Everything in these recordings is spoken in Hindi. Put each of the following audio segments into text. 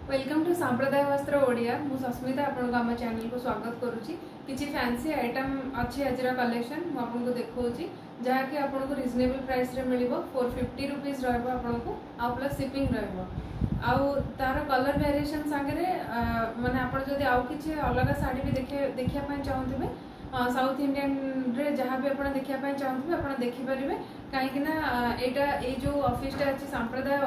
वेलकम टू सांप्रदाय वस्त्र ओडिया मु सस्मिता आपन आम चैनल को स्वागत करुच्ची किसी फैंसी आइटम अच्छी आज कलेक्शन मुझे देखा जहाँकि आपको रिजनेबल प्राइस रे मिल 450 रुपीज रहा आउ प्लस शिपिंग रहा तार कलर वेरिएशन सांगे माने आप जदि आउ किसी अलग शाढ़ी भी देखा चाहूबे साउथ इंडियन रे जहाँ भी आप देखापी चाहूबे आप देखिपारे कहीं यहाँ ये जो ऑफिसटा अच्छी सांप्रदाय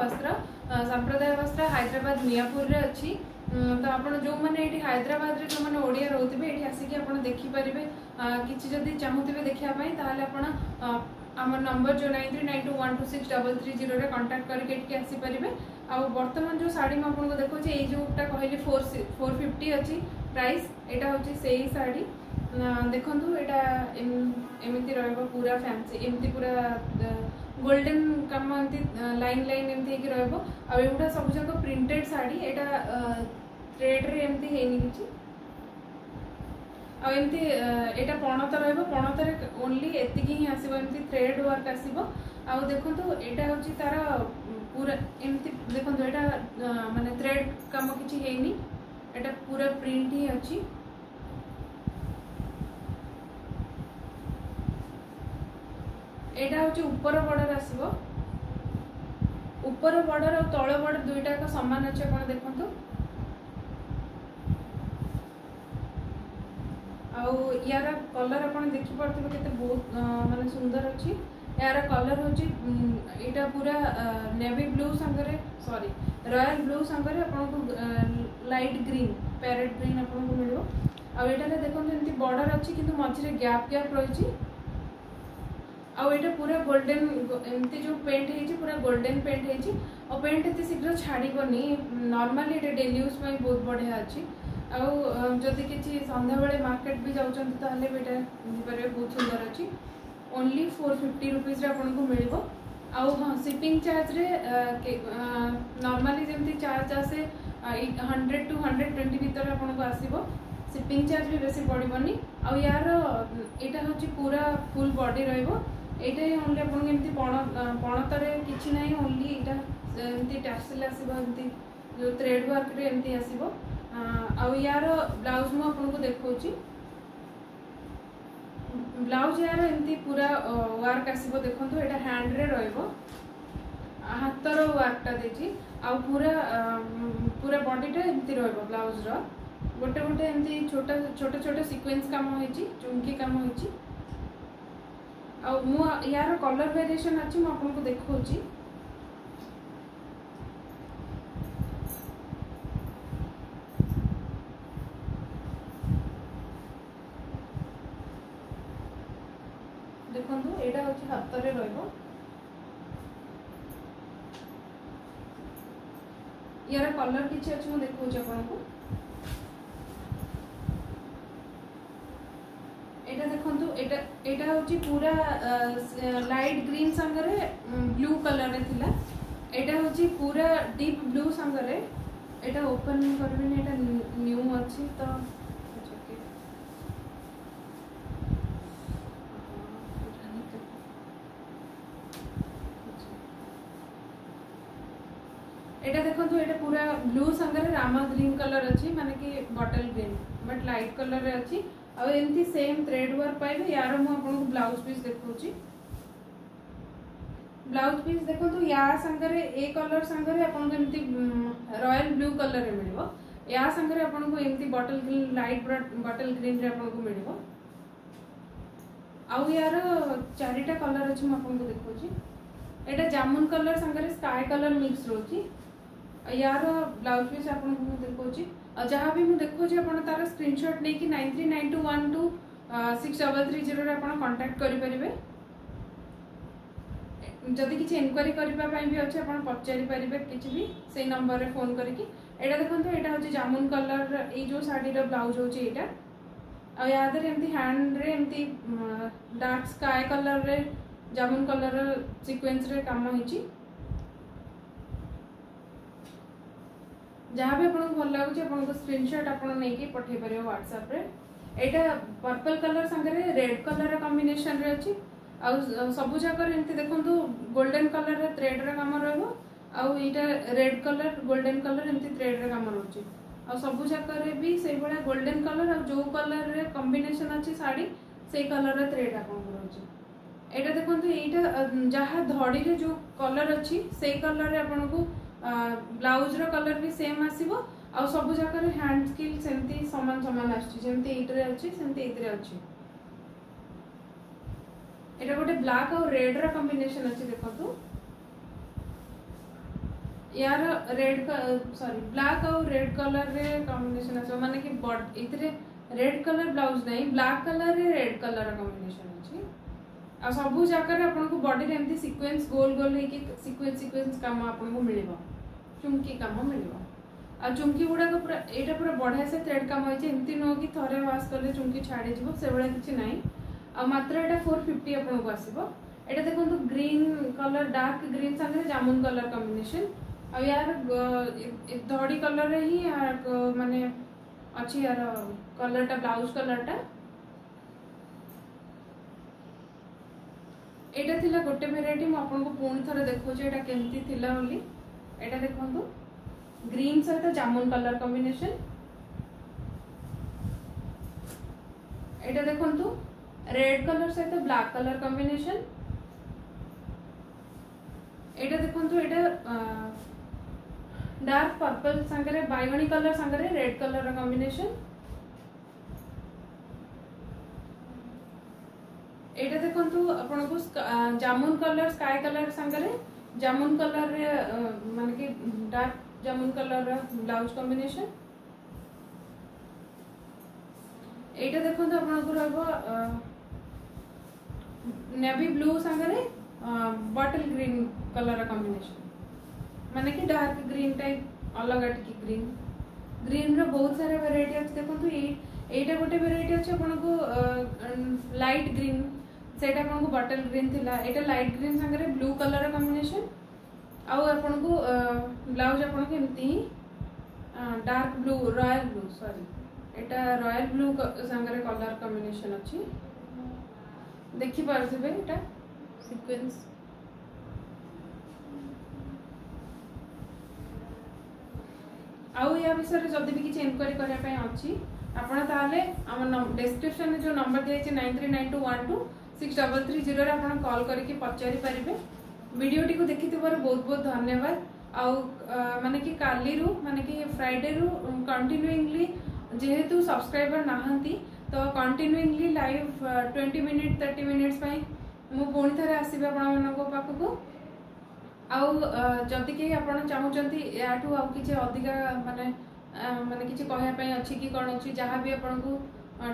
वस्त्र हैदराबाद मियापुर रे अच्छी तो आप जो मैंने ये हैदराबाद रे जो मैंने ओडिया रोथे ये आसिक आप देखिपारे किसी जदि चाहूबे देखापी ताल आम नंबर जो 9392126330 कंटाक्ट करके आसीपारे आ बर्तमान जो शाढ़ी मुझे देखा ये जोटा कहली 450 अच्छी प्राइस यहाँ हूँ से ही शाढ़ी देखु यहाँ एमती पूरा फैंसी एमती पूरा गोल्डन कम एमती लाइन लाइन एमती होगा सब जाक प्रिंटेड शाढ़ी यहाँ थ्रेड रे एमती है कि आमती यहाँ पणत पणतर ओनली एति ही आसो एमती थ्रेड वर्क आसो आ देखो यहाँ हूँ तार पूरा एमती देखो यहाँ माने थ्रेड कम किसी है यहाँ पूरा प्रिंट ही अच्छी यहाँ हूँ ऊपर बॉर्डर आसो ऊपर बॉर्डर और तल बॉर्डर दुईटा सामान अच्छे आप देखो यार कलर आप देखिपे के बहुत माने सुंदर अच्छी यार कलर हूँ यहाँ पूरा नेवी ब्लू सांगे सॉरी रॉयल ब्लू सांगे आपको लाइट ग्रीन पैरेट ग्रीन आपको मिल आईटा देखो एमती बॉर्डर अच्छी किंतु मझे गैप गैप रही आईटा पूरा गोल्डन एमती जो पेंट है पूरा गोल्डन पेंट है और पेंट एत शीघ्र छाड़बनी नॉर्मली ये डेली यूज बहुत बढ़िया अच्छी आदि किसी सन्ध्या बेले मार्केट भी जाऊँ भी ये बहुत सुंदर अच्छी ओनली 450 रुपीज आपको मिल हाँ शिपिंग चार्ज रे नॉर्मली जमी चार्ज आसे 100 to 120 भर आपको आसो शिपिंग चार्ज भी बेसी पड़ोनी आउ यार यहाँ हूँ पूरा फुल बॉडी रही ओनली आपको पणतर कि ना ओनली यहाँ एमती टैक्सिल आसमती जो थ्रेड वर्क रे एमती आसो यार ब्लाउज मुझे देखा ब्लाउज यार एमती पूरा वर्क आसो देखो यहाँ हैंड रे हाथर वर्कटा देती पूरा पूरा बॉडीटा एमती ब्लाउज गोटे गोटे एमती छोटा छोटे छोटे सिक्वेंस काम होती चुमकी काम होती यार कलर वेरिएशन अच्छी मुझे देखा देखो यहाँ हूँ हाथ में यार कलर किसी अच्छे मुझे देखा आपको यहाँ देखो यहाँ हूँ पूरा लाइट ग्रीन सांगे ब्लू कलर थिला यहाँ हूँ पूरा डीप ब्लू सांगे यहाँ ओपन कर न्यू अच्छी तो यहाँ देखो यहाँ पूरा ब्लू सांगे रामा ग्रीन कलर अच्छी माने कि बटल ग्रीन बट लाइट कलर अच्छी आमती सेम थ्रेड वर्क पाइबे यार मुझे ब्लाउज पीस देखा ब्लाउज पीस देखो या सांगे ए कलर सांगे आपमती रॉयल ब्लू कलर मिल या सांगे आपको एमती बटल ग्रीन लाइट बटल ग्रीन रे आपको मिल आउ यार चारिटा कलर अच्छी मुझे देखा यहाँ जामुन कलर सांगे स्काई कलर मिक्स रोची यार ब्लाउज पीस आपको देखा जहाँ भी मुझे देखा आप तार स्क्रीनशॉट नहीं कि 9392126330 आप कांटेक्ट करेंगे जदि किसी इनक्वारी करने भी अच्छे आप पचारि पारे किसी भी से नंबर रे फोन करके यहाँ देखो यहाँ हूँ जामुन कलर ये जो शाढ़ीर ब्लाउज हूँ यहाँ याद एमती हैंड रे एमती डार्क स्काई कलर रे जामुन कलर सीक्वेंस रे काम होती जहाँ भी आपको भल लगुच आपको स्क्रीनशॉट आप नहीं पठे पारे व्हाट्सएप रे यहाँ पर्पल कलर सांगे रेड कलर कॉम्बिनेशन रे अच्छी सब जगह एमती देखो गोल्डन कलर थ्रेड रे काम आउ एटा रेड कलर गोल्डन कलर एमती थ्रेड रे काम रोचे आ सब जाक रे भी से बडा गोल्डन कलर आ जो कलर रे कॉम्बिनेशन अछि साड़ी से कलर रे थ्रेड आपन रोचे एटा देखंतु एटा जहा धड़ी रे जो कलर अछि से कलर रे आपन को ब्लाउज रो कलर भी सेम आसीबो आ सब जाक रे हैंड स्किल सेमती समान समान आछि जेमती एटरे अछि सेमती एतरे अछि एटा गोटे ब्लैक और रेड रा कॉम्बिनेशन अछि देखंतु यार रेड सॉरी ब्लैक और रेड कलर रे कॉम्बिनेशन अछि माने कि बॉडी इतरे रेड कलर ब्लाउज नहीं ब्लैक कलर रे रेड कलर रा कॉम्बिनेशन अछि आ सब जाकर आपन को बॉडी रे एमती सीक्वेंस गोल गोल हे कि सीक्वेंस काम आपन को मिलिबो चुमकी काम मिलिबो आ चुमकी गुडा को पूरा एटा पूरा बढ़िया से थ्रेड काम होय छै एमती न कि थरे वाश करले चुमकी छाडी जिवो से बडा किछि नाही आ मात्र एटा 450 आपन को आसीबो एटा देखंतु ग्रीन कलर डार्क ग्रीन संगे जामुन कलर कॉम्बिनेशन आ यार धड़ी कलर रे ही माने अछि यार कलर टा ब्लाउज कलर टा एटा थिला गोटे वेराइटी म आपन को पूर्ण थरे देखो जे एटा केमती थिला होली एटा देखंतु ग्रीन सहित जामुन कलर कॉम्बिनेशन एटा देखंतु रेड कलर सहित ब्लैक कलर कॉम्बिनेशन एटा देखंतु एटा डार्क पर्पल संगरे बाइगणी कलर संगरे रेड कलर कॉम्बिनेशन एटा देखंतु आपन को जामुन कलर स्काई कलर संगरे जामुन कलर रे माने कि डार्क जामुन कलर ब्लाउज कॉम्बिनेशन एटा देखंतु आपन को रहबो नेवी ब्लू संगरे बॉटल ग्रीन कलर कॉम्बिनेशन माने कि डार्क ग्रीन टाइप अलग टिकी ग्रीन रो बहुत सारा वेराइटी अछि देखंतु एटा गोटे वेराइटी अछि आपन को लाइट ग्रीन सेटा आपन को बॉटल ग्रीन थिला एटा लाइट ग्रीन संगरे ब्लू कलर कॉम्बिनेशन आउ आपन को ब्लाउज आपन को एमती dark blue royal blue sorry एटा रॉयल ब्लू संगरे कलर कॉम्बिनेशन अछि देखि पारथिबे एटा सीक्वेंस आउ या विषय रे जदी भी किछ इंक्वायरी करिया पय अछि आपण ताले हमर डिस्क्रिप्शन में जो नंबर दिया छै 9392126330 रे आपण कॉल करके पचारि परिबे वीडियो टी को देखिथिबार बहुत बहुत धन्यवाद आउ माने कि काली रु माने कि फ्राइडे रु कंटिन्यूइंगली जेहेतु सब्सक्राइबर नाहंती तो कंटिन्यूइंगली लाइव 20 मिनिट 30 मिनिट्स पय मु पुणी थरे आसीबे आपण मानको पाखको आउ जदि के आपण चाहूचंती याठू आउ किछ अधिका माने माने किछ कहया पय अछि कि कोन अछि जहां भी आपण को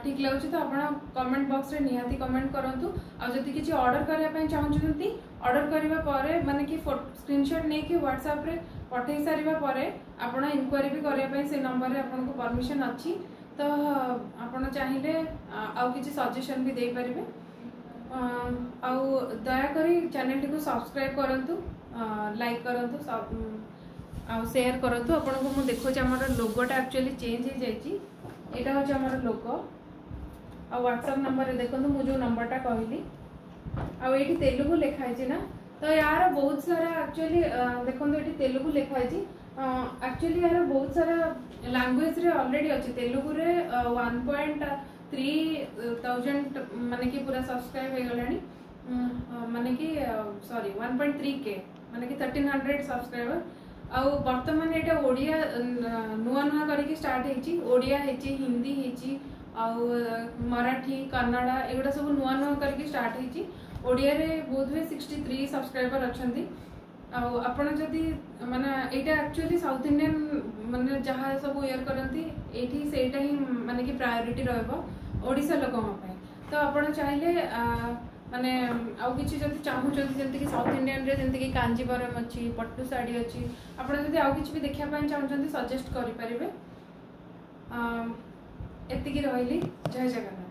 ठीक लागुछि तो आपण कमेंट बॉक्स रे निहाती कमेंट करंतु आ जदि किछ ऑर्डर करया पय चाहूचंती ऑर्डर करिवा परे माने कि स्क्रीनशॉट नै कि WhatsApp रे पठै सारिबा परे आपण इंक्वायरी भी करया पय से नंबर रे आपण को परमिशन अछि तो आपण चाहिले आउ किछ सजेशन भी दे परिबे आउ दया करी चैनल टी को सब्सक्राइब करंतु लाइक करंतु आ शेयर करंतु आपण को मु देखो जे हमर लोगो टा एक्चुअली चेंज हे जाईची एटा हो जे हमर लोगो आ WhatsApp नंबर रे देखंतु मु जो नंबर टा कहली आ एठी तेलुगु लिखा है ना तो यार बहुत सारा एक्चुअली देखंतु एठी तेलुगु लिखा है एक्चुअली यार बहुत सारा लैंग्वेज रे ऑलरेडी अछि तेलुगु रे 1.3000 माने कि पूरा सब्सक्राइब हे गलानी माने कि सॉरी 1.3 के माने कि 1300 सब्सक्राइबर आउ वर्तमान एटा ओडिया नुआ नुआ करके स्टार्ट हेची ओडिया हेची हिंदी हेची आउ मराठी कन्नड़ा एगुडा सब नुआ नुआ करके स्टार्ट हेची ओडिया रे बोधवे 63 सब्सक्राइबर अछंती आउ आपण जदी माने एटा एक्चुअली साउथ इंडियन माने जहा सब इयर करंती एठी सेटा ही माने कि प्रायोरिटी रहबो ओडिसा लोकन पय तो आपण चाहिले माने आउ किछि जति चाहू जति जंती कि साउथ इंडियन रे जंती कि कांजीवरम अछि पट्टू साड़ी अछि आपण जति आउ किछि भी देखिया पय चाहू जंती सजेस्ट करि परिबे एति कि रहइली जय जगन्नाथ।